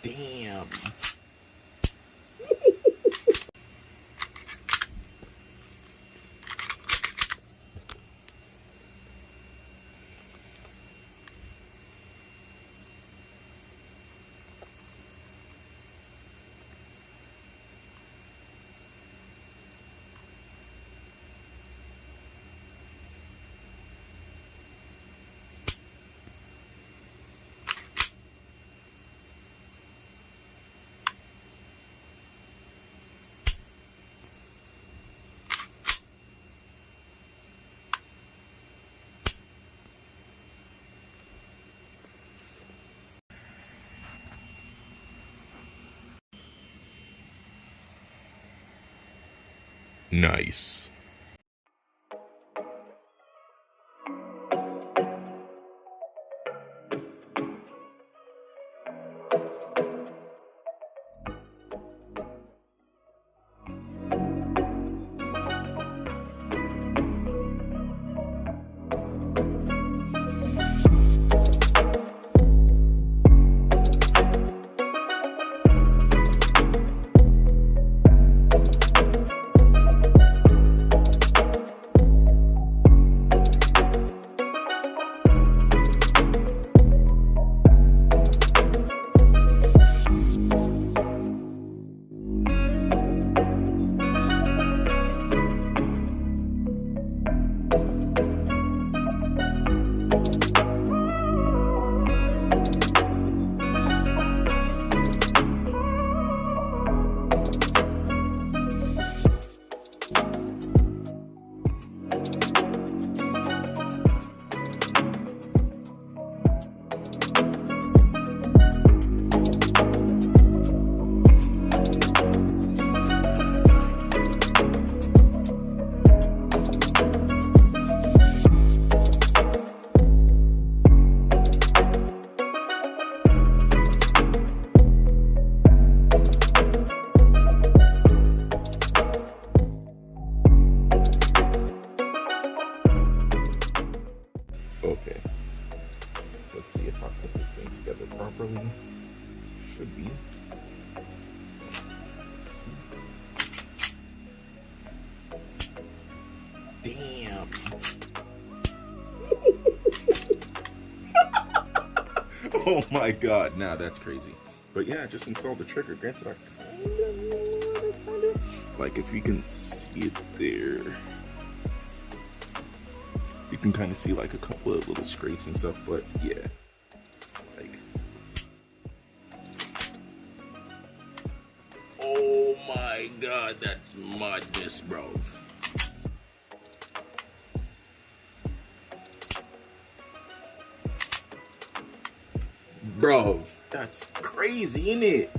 Damn. Nice. Okay, let's see if I put this thing together properly. Should be. Damn. Oh my god, nah, that's crazy. But yeah, I just installed the trigger. Granted, I kind of, like, if you can see it there. You can kind of see like a couple of little scrapes and stuff, but yeah, like, oh my god, that's madness, bro. Bro, that's crazy, innit?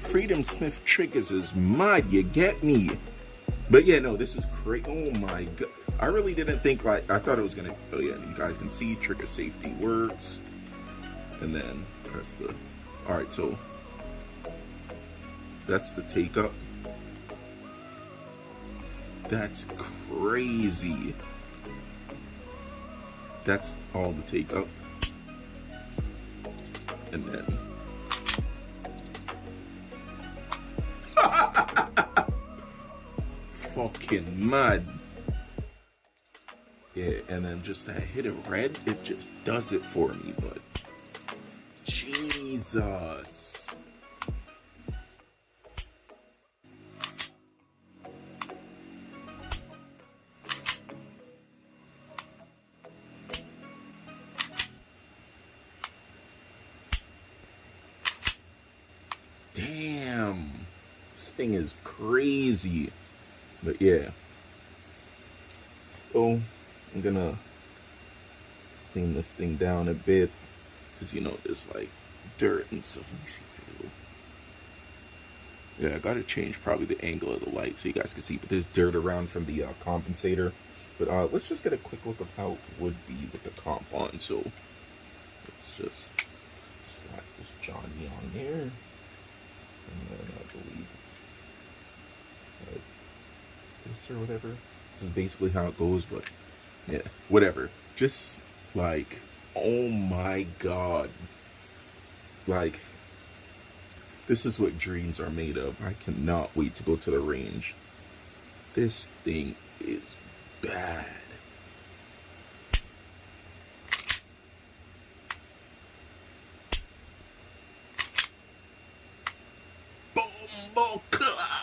Freedomsmith triggers is mad, you get me? But yeah, no, this is great. Oh my god. I really didn't think, like, I thought it was gonna, oh yeah, you guys can see trigger safety works. And then press the, alright, so that's the take up. That's crazy. That's all the take up. And then fucking mad. Yeah, and then just that hit of red, it just does it for me, but Jesus. Damn. This thing is crazy. But yeah. So I'm gonna clean this thing down a bit, because you know there's like dirt and stuff. Let me see if yeah, I gotta change probably the angle of the light so you guys can see, but there's dirt around from the compensator. But let's just get a quick look of how it would be with the comp on. So let's just slap this Johnny on there, and then I believe it's like this or whatever. This is basically how it goes, but yeah, whatever. Just like, oh my god, Like, this is what dreams are made of. I cannot wait to go to the range. This thing is bad. Bombo clap!